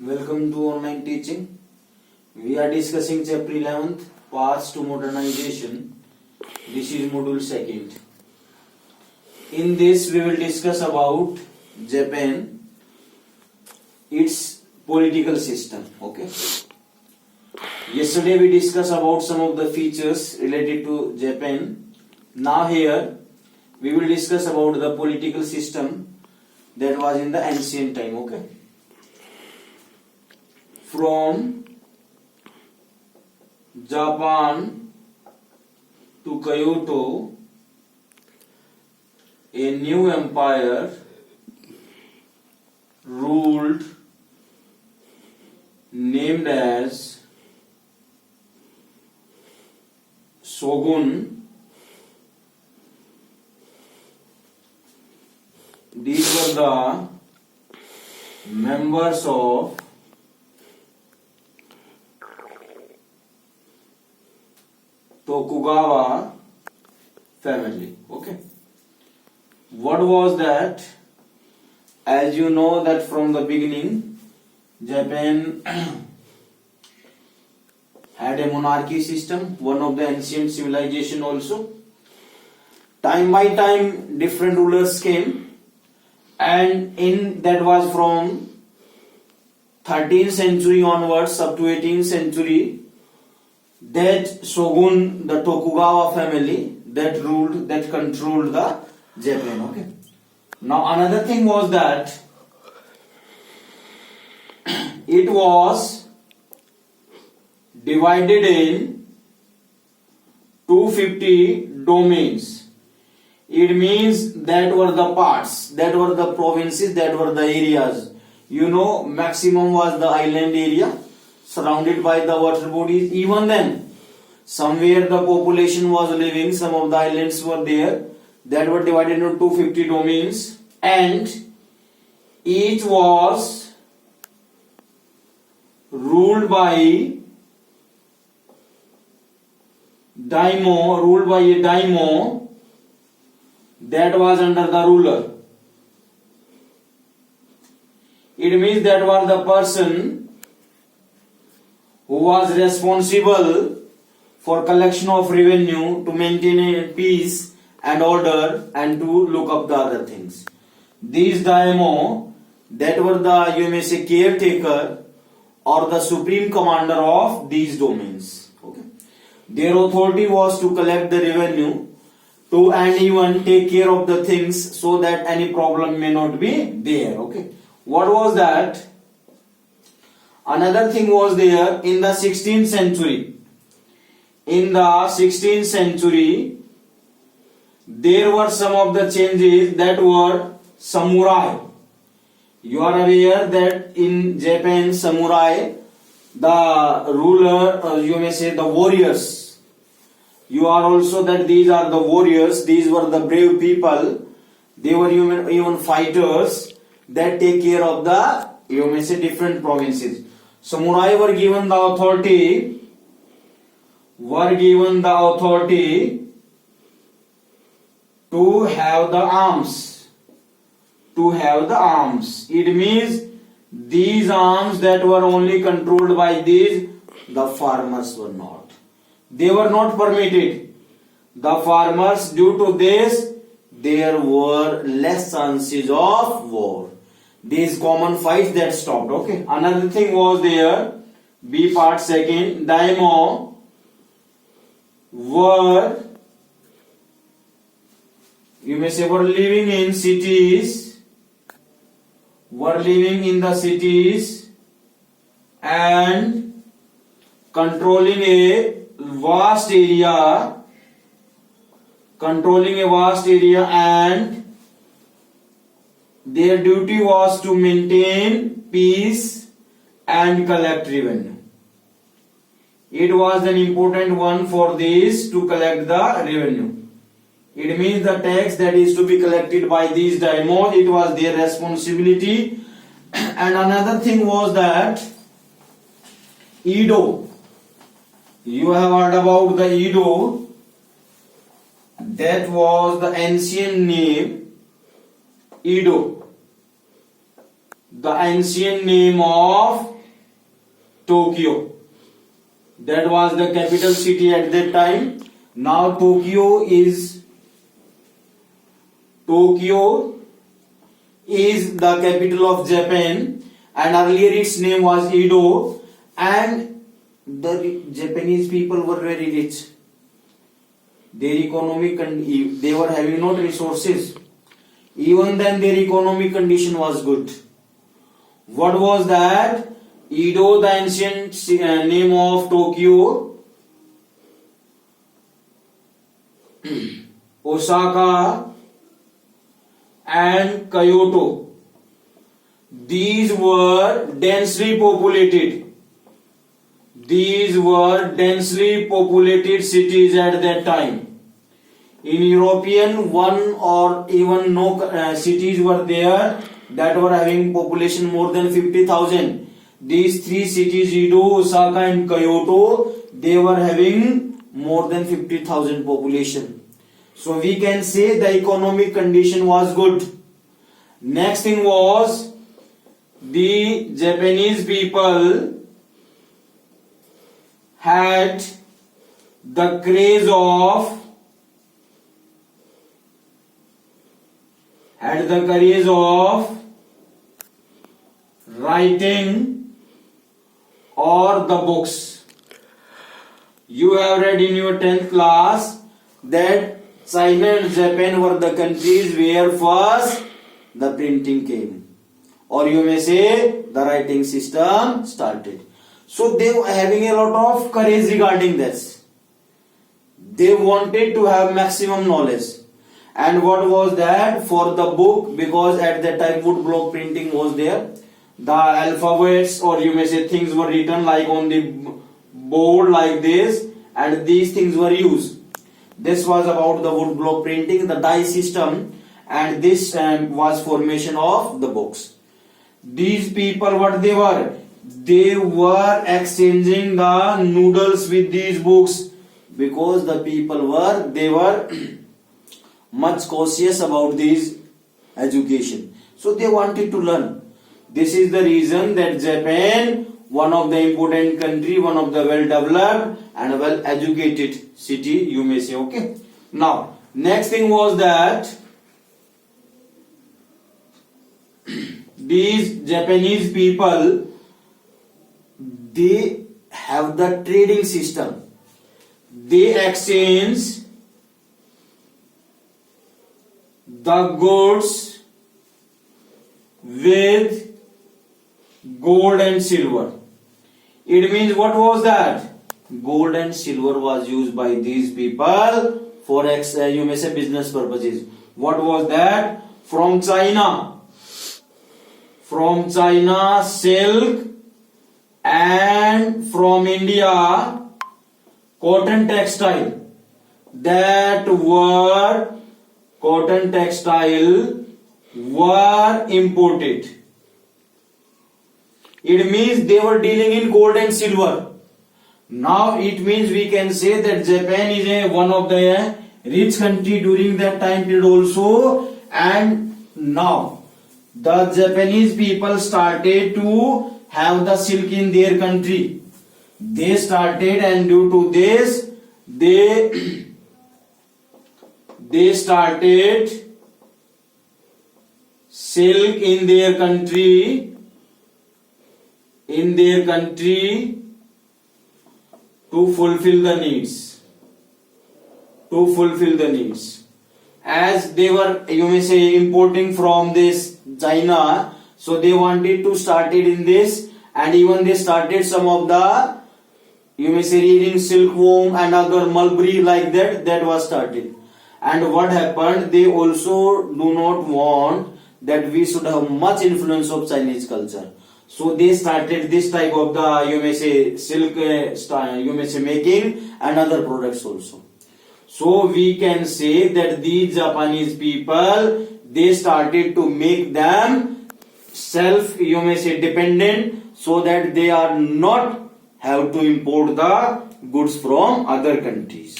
Welcome to online teaching. We are discussing chapter 11th, Paths to Modernization. This is module 2nd. In this we will discuss about Japan, its political system. Okay. Yesterday we discussed about some of the features related to Japan. Now here we will discuss about the political system that was in the ancient time. Okay. From Japan to Kyoto, a new empire ruled, named as Shogun. These were the members of Tokugawa family. Okay. What was that? As you know that from the beginning, Japan had a monarchy system, one of the ancient civilization also. Time by time, different rulers came, and in that was from 13th century onwards up to 18th century. That Shogun, the Tokugawa family, that ruled, that controlled the Japan. Okay. Now another thing was that it was divided in 250 domains. It means that were the parts, that were the provinces, that were the areas. You know, maximum was the island area, surrounded by the water bodies. Even then, somewhere the population was living, some of the islands were there, that were divided into 250 domains, and each was ruled by a daimyo that was under the ruler. It means that was the person who was responsible for collection of revenue, to maintain peace and order, and to look up the other things. These daimyo, that were the, you may say, caretaker or the supreme commander of these domains. Okay. Their authority was to collect the revenue, to and even take care of the things so that any problem may not be there. Okay. What was that? Another thing was there in the 16th century. In the 16th century, there were some of the changes that were samurai. You are aware that in Japan, samurai, the ruler, you may say the warriors. You are also that these are the warriors. These were the brave people. They were even fighters that take care of the, you may say, different provinces. Samurai were given the authority to have the arms. It means these arms that were only controlled by these, the farmers were not. They were not permitted. The farmers, due to this, there were less chances of war. These common fights that stopped. Okay. Another thing was there, B part second, daimyo were, you may say, were living in cities, and controlling a vast area, and their duty was to maintain peace and collect revenue. It was an important one for this, to collect the revenue. It means the tax that is to be collected by these daimyo, it was their responsibility. And another thing was that Edo. You have heard about the Edo. That was the ancient name Edo. the ancient name of Tokyo. That was the capital city at that time. Now Tokyo is the capital of Japan, and earlier its name was Edo, and the Japanese people were very rich. Their economic they were having not resources. Even then their economic condition was good. What was that? Edo, the ancient name of Tokyo, Osaka and Kyoto. These were densely populated. These were densely populated cities at that time. In European, one or even no cities were there that were having population more than 50,000. These three cities, Edo, Osaka and Kyoto, they were having more than 50,000 population. So we can say the economic condition was good. Next thing was, the Japanese people had the craze of writing or the books. You have read in your 10th class that China and Japan were the countries where first the printing came, or you may say the writing system started. So they were having a lot of courage regarding this. They wanted to have maximum knowledge. And what was that? For the book, because at that time wood block printing was there, the alphabets, or you may say things, were written like on the board like this, and these things were used. This was about the wood block printing, the die system, and this was formation of the books. These people, what they were? They were exchanging the noodles with these books, because the people were much cautious about this education. So they wanted to learn. This is the reason that Japan, one of the important country, one of the well developed and well educated city, you may say. Okay. Now, next thing was that these Japanese people, they have the trading system. They exchange the goods with gold and silver. It means, what was that? Gold and silver was used by these people for you may say business purposes. What was that? From China, silk, and from India, cotton textile. Cotton textile were imported. It means they were dealing in gold and silver. Now it means we can say that Japan is one of the rich country during that time period also, and now the Japanese people started to have the silk in their country. They started, and due to this they started silk in their country to fulfill the needs. As they were, you may say, importing from this China, so they wanted to start it in this, and even they started some of the, you may say, reading silkworm and other mulberry like that was started. And what happened? They also do not want that we should have much influence of Chinese culture. So they started this type of the, you may say, silk, you may say, making and other products also. So we can say that these Japanese people, they started to make them you may say, dependent, so that they are not have to import the goods from other countries.